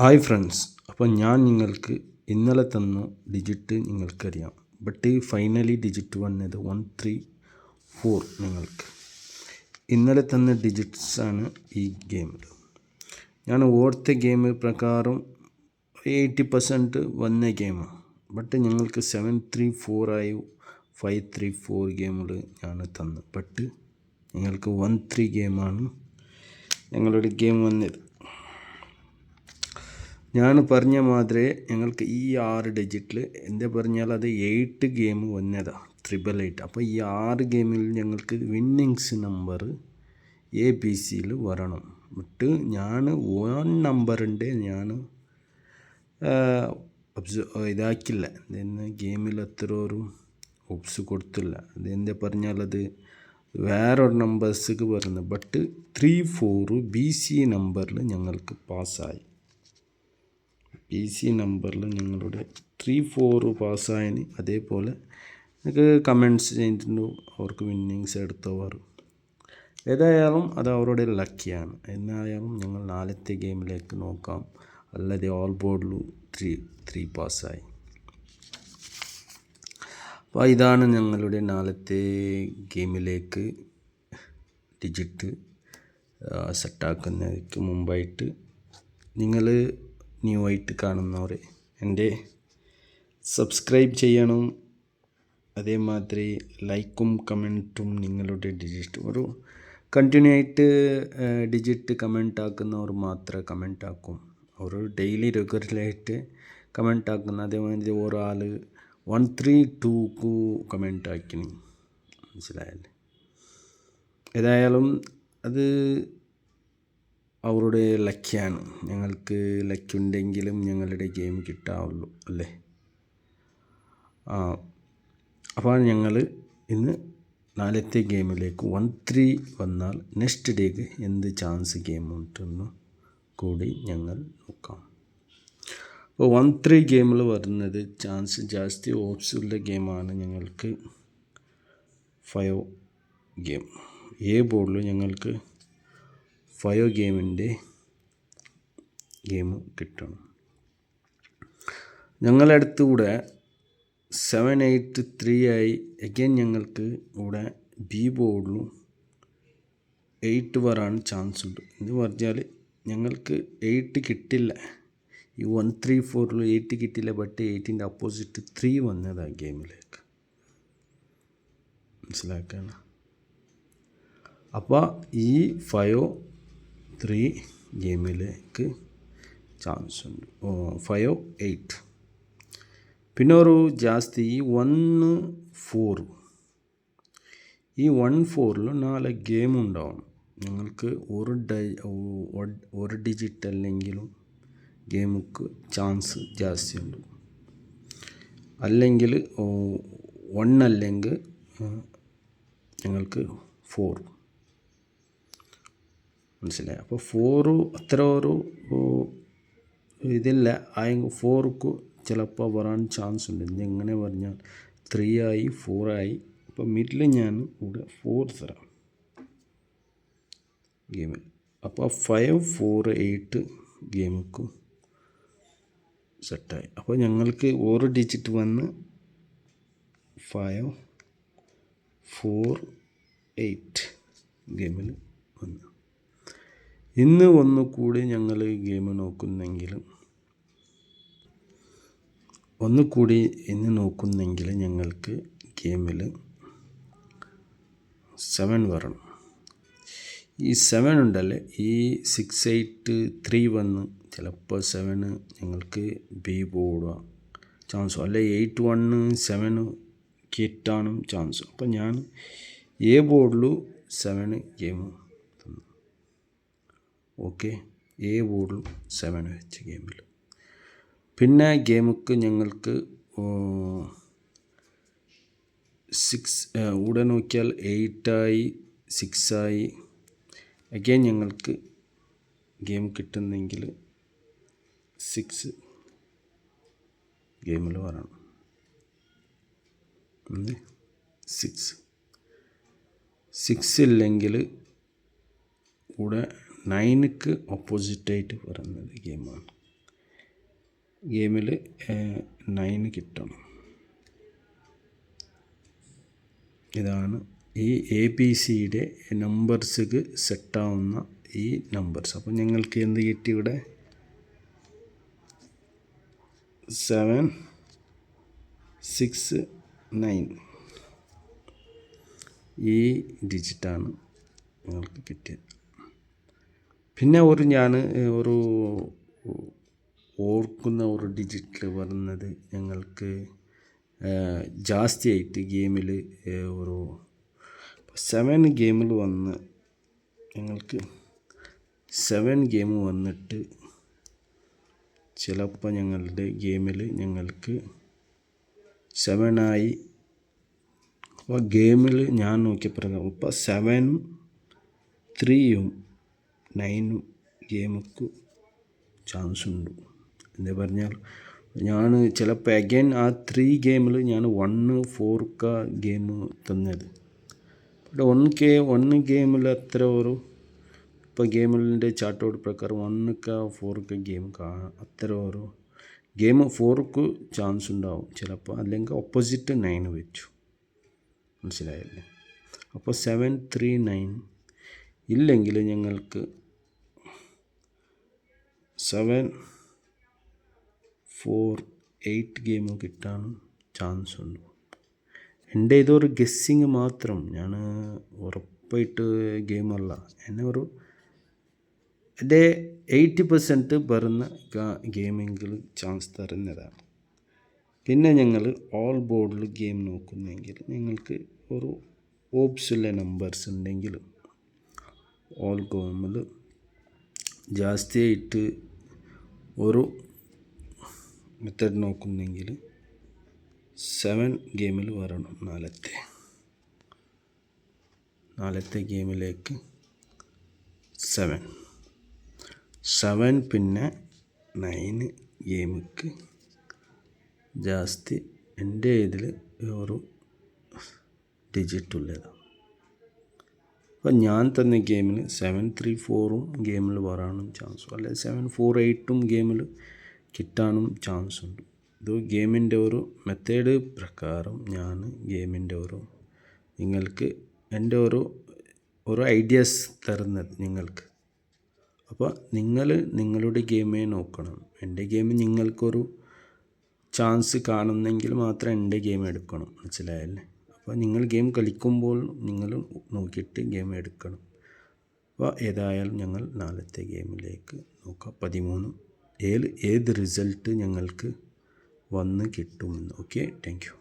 Hi friends, അപ്പോൾ ഞാൻ നിങ്ങൾക്ക് ഇന്നലെ തന്ന ഡിജിറ്റ് നിങ്ങൾക്കറിയാം. ബട്ട് ഫൈനലി ഡിജിറ്റ് വന്നത് 134. നിങ്ങൾക്ക് ഇന്നലെ തന്ന ഡിജിറ്റ്സാണ് ഈ ഗെയിമിൽ. ഞാൻ ഓർത്ത ഗെയിം പ്രകാരം 80% വന്ന ഗെയിമാണ്. ബട്ട് ഞങ്ങൾക്ക് 734 534 ഗെയിമിൽ ഞാൻ തന്നു. ബട്ട് ഞങ്ങൾക്ക് 13 ഗെയിമാണ് ഞങ്ങളുടെ ഗെയിം വന്നത്. ഞാൻ പറഞ്ഞ മാതിരി ഞങ്ങൾക്ക് ഈ 6 ഡിജിറ്റിൽ എന്താ പറഞ്ഞാൽ അത് 8 ഗെയിം വന്നതാണ്, 888. അപ്പോൾ ഈ 6 ഗെയിമിൽ ഞങ്ങൾക്ക് വിന്നിങ്സ് നമ്പർ ABCയിൽ വരണം. ബട്ട് ഞാൻ 1 നമ്പറിൻ്റെ ഞാൻ ഇതാക്കില്ല, ഗെയിമിൽ അത്ര ഒരു ഓപ്സ് കൊടുത്തില്ല. അതെന്താ പറഞ്ഞാൽ അത് വേറൊരു നമ്പേഴ്സിക്ക് വരുന്നത്. ബട്ട് 34 BC നമ്പറിൽ ഞങ്ങൾക്ക് പാസ്സായി. BC നമ്പറിൽ ഞങ്ങളുടെ 34 പാസ്സായതിന് അതേപോലെ എനിക്ക് കമൻറ്റ്സ് ചെയ്തിട്ടുണ്ട് അവർക്ക് വിന്നിങ്സ് എടുത്തവർ. ഏതായാലും അത് അവരുടെ ലക്കിയാണ്. എന്നായാലും ഞങ്ങൾ നാളത്തെ ഗെയിമിലേക്ക് നോക്കാം. അല്ലാതെ ഓൾ ബോർഡിൽ 3 പാസ്സായി. അപ്പോൾ ഇതാണ് ഞങ്ങളുടെ നാളത്തെ ഗെയിമിലേക്ക് ഡിജിറ്റ് സെറ്റാക്കുന്നതിന് മുമ്പായിട്ട് നിങ്ങൾ ന്യൂ ആയിട്ട് കാണുന്നവർ എൻ്റെ സബ്സ്ക്രൈബ് ചെയ്യണം. അതേമാതിരി ലൈക്കും കമൻറ്റും നിങ്ങളുടെ ഡിജിറ്റ് ഒരു കണ്ടിന്യൂ ആയിട്ട് ഡിജിറ്റ് കമൻറ്റ് ആക്കുന്നവർ മാത്രമേ കമൻറ്റ് ആക്കും. അവർ ഡെയിലി റെഗുലറായിട്ട് കമൻറ്റ് ആക്കുന്ന. അതേമാതിരി ഒരാൾ 132 കമൻറ്റ് ആക്കിനി, മനസ്സിലായല്ലേ. ഏതായാലും അത് അവരുടെ ലക്കിയാണ്. ഞങ്ങൾക്ക് ലക്കി ഉണ്ടെങ്കിലും ഞങ്ങളുടെ ഗെയിം കിട്ടാവുള്ളൂ അല്ലേ. അപ്പോൾ ഞങ്ങൾ ഇന്ന് നാളത്തെ ഗെയിമിലേക്ക് 13 വന്നാൽ നെക്സ്റ്റ് ഡേക്ക് എന്ത് ചാൻസ് ഗെയിം ഉണ്ടെന്ന് കൂടി ഞങ്ങൾ നോക്കാം. അപ്പോൾ 13 ഗെയിമിൽ വരുന്നത് ചാൻസ് ജാസ്തി ഓപ്സുള്ള ഗെയിമാണ്. ഞങ്ങൾക്ക് 5 ഗെയിം ബോർഡിൽ ഞങ്ങൾക്ക് 5 ഗെയിമിൻ്റെ ഗെയിം കിട്ടണം. ഞങ്ങളടുത്ത് ഇവിടെ 783 ആയി. അഗൈൻ ഞങ്ങൾക്ക് ഇവിടെ B ബോർഡിലും 8 വരാൻ ചാൻസ് ഉണ്ട്. എന്ന് പറഞ്ഞാൽ ഞങ്ങൾക്ക് 8 കിട്ടില്ല. ഈ 134 8 കിട്ടില്ല. ബട്ട് 8ൻ്റെ അപ്പോസിറ്റ് 3 വന്നതാണ് ഗെയിമിലേക്ക്, മനസ്സിലാക്കണം. അപ്പോൾ ഈ 5-3 ഗെയിമിലേക്ക് ചാൻസ് ഉണ്ട്. 5-8. പിന്നെ ഒരു ജാസ്തി ഈ 1-4. ഈ 1-4ൽ 4 ഗെയിം ഉണ്ടാവണം. ഞങ്ങൾക്ക് ഒരു ഡിജിറ്റ് അല്ലെങ്കിലും ഗെയിമുക്ക് ചാൻസ് ജാസ്തി ഉണ്ട്. അല്ലെങ്കിൽ 1 അല്ലെങ്കിൽ ഞങ്ങൾക്ക് 4, മനസ്സിലായി. അപ്പോൾ 4 അത്ര ഒരു ഇതില്ല. 4ക്ക് ചിലപ്പോൾ വരാൻ ചാൻസ് ഉണ്ട്. എങ്ങനെ പറഞ്ഞാൽ 3 ആയി 4 ആയി. അപ്പോൾ മിഡിൽ ഞാൻ ഇവിടെ 4 തരാം ഗെയിമിൽ. അപ്പോൾ 5-4-8 ഗെയിമുക്ക് സെറ്റായി. അപ്പോൾ ഞങ്ങൾക്ക് ഒരു ഡിജിറ്റ് വന്ന് 5-4-8 ഗെയിമിൽ വന്നു. ഇന്ന് ഒന്നുകൂടി ഞങ്ങൾ ഗെയിം നോക്കുന്നെങ്കിൽ ഞങ്ങൾക്ക് ഗെയിമിൽ 7 വരണം. ഈ 7 ഉണ്ടല്ലേ, ഈ 6-8-3 വന്ന് ചിലപ്പോൾ 7 ഞങ്ങൾക്ക് B ബോർഡാണ് ചാൻസോ, അല്ലെ 8-1-7 കിട്ടാനും ചാൻസ്. അപ്പോൾ ഞാൻ A ബോർഡിൽ 7 ഗെയിം തന്നു. ഓക്കെ, A ബോർഡിൽ 7 വെച്ച ഗെയിമിൽ. പിന്നെ ഗെയിമുക്ക് ഞങ്ങൾക്ക് 6 ഇവിടെ നോക്കിയാൽ 8 ആയി 6 ആയി. അഗൈൻ ഞങ്ങൾക്ക് ഗെയിം കിട്ടുന്നെങ്കിൽ 6 ഗെയിമിൽ വരണം. 6 ഇല്ലെങ്കിൽ ഇവിടെ 9ക്ക് ഓപ്പോസിറ്റായിട്ട് വരുന്നത് ഗെയിമാണ്. ഗെയിമിൽ 9 കിട്ടണം. ഇതാണ് ഈ ABCയുടെ നമ്പേഴ്സിക്ക് സെറ്റാവുന്ന ഈ നമ്പേഴ്സ്. അപ്പോൾ ഞങ്ങൾക്ക് എന്ത് കിട്ടി ഇവിടെ? 7, 6, 9 ഈ ഡിജിറ്റാണ് ഞങ്ങൾക്ക് കിട്ടിയത്. പിന്നെ ഞാൻ ഒരു ഓർക്കുന്ന ഒരു ഡിജിറ്റിൽ പറയുന്നത് ഞങ്ങൾക്ക് ജാസ്തിയായിട്ട് ഗെയിമിൽ ഒരു 7 ഗെയിമിൽ വന്ന് ഞങ്ങൾക്ക് 7 ഗെയിം വന്നിട്ട് ചിലപ്പോൾ ഞങ്ങളുടെ ഗെയിമിൽ ഞങ്ങൾക്ക് 7 ആയി. അപ്പോൾ ഗെയിമിൽ ഞാൻ നോക്കിയപ്പോൾ ഇപ്പോൾ 7, 3, 9 ഗെയിമുക്ക് ചാൻസ് ഉണ്ട്. എന്താ പറഞ്ഞാൽ ഞാൻ ചിലപ്പോൾ അഗൈൻ ആ 3 ഗെയിമിൽ ഞാൻ 1, 4 ഗെയിം തന്നത്. ഇവിടെ 1 ഗെയിമിൽ അത്ര ഒരു ഇപ്പോൾ ഗെയിമിൻ്റെ ചാർട്ടോട് പ്രകാരം 1, 4 ഗെയിം അത്ര ഒരു ഗെയിം 4 ചാൻസ് ഉണ്ടാവും ചിലപ്പോൾ, അല്ലെങ്കിൽ ഓപ്പോസിറ്റ് 9 വെച്ചു. മനസ്സിലായല്ലേ? അപ്പോൾ 7, 3, 9 ഇല്ലെങ്കിൽ ഞങ്ങൾക്ക് 7, 4, 8 ഗെയിം കിട്ടാൻ ചാൻസ് ഉണ്ട്. എൻ്റെ ഇതൊരു ഗസ്സിങ് മാത്രം, ഞാൻ ഉറപ്പായിട്ട് ഗെയിമല്ല. എന്നെ ഒരു എൻ്റെ 80% വരുന്ന ഗെയിമെങ്കിൽ ചാൻസ് തരുന്നതാണ്. പിന്നെ ഞങ്ങൾ ഓൾ ബോർഡിൽ ഗെയിം നോക്കുന്നെങ്കിൽ നിങ്ങൾക്ക് ഒരു ഓപ്സിലെ നമ്പേഴ്സ് ഉണ്ടെങ്കിൽ ഓൾ ഗെയിമിൽ ജാസ്തിയായിട്ട് ഒരു മെത്തേഡ് നോക്കുന്നെങ്കിൽ 7 ഗെയിമിൽ വരണം. നാലത്തെ ഗെയിമിലേക്ക് 7 പിന്നെ 9 ഗെയിമിക്ക് ജാസ്തി എൻ്റെ ഇതിൽ ഒരു ഡിജിറ്റ് ഉള്ളതാണ്. അപ്പം ഞാൻ തന്ന ഗെയിമിൽ 7, 3, 4 ഗെയിമിൽ വരാനും ചാൻസും, അല്ലെങ്കിൽ 7, 4, 8 ഗെയിമിൽ കിട്ടാനും ചാൻസ് ഉണ്ട്. ഇത് ഗെയിമിൻ്റെ ഒരു മെത്തേഡ് പ്രകാരം ഞാൻ ഗെയിമിൻ്റെ നിങ്ങൾക്ക് എൻ്റെ ഒരു ഐഡിയാസ് തരുന്നത് നിങ്ങൾക്ക്. അപ്പോൾ നിങ്ങളുടെ ഗെയിമേ നോക്കണം. എൻ്റെ ഗെയിം നിങ്ങൾക്കൊരു ചാൻസ് കാണുന്നെങ്കിൽ മാത്രം എൻ്റെ ഗെയിം എടുക്കണം. മനസ്സിലായല്ലേ? അപ്പോൾ നിങ്ങൾ ഗെയിം കളിക്കുമ്പോൾ നിങ്ങൾ നോക്കിയിട്ട് ഗെയിം എടുക്കണം. അപ്പോൾ ഏതായാലും ഞങ്ങൾ നാളത്തെ ഗെയിമിലേക്ക് നോക്കാം. 13 ഏത് റിസൾട്ട് ഞങ്ങൾക്ക് വന്ന് കിട്ടുമെന്ന്. Okay, thank you.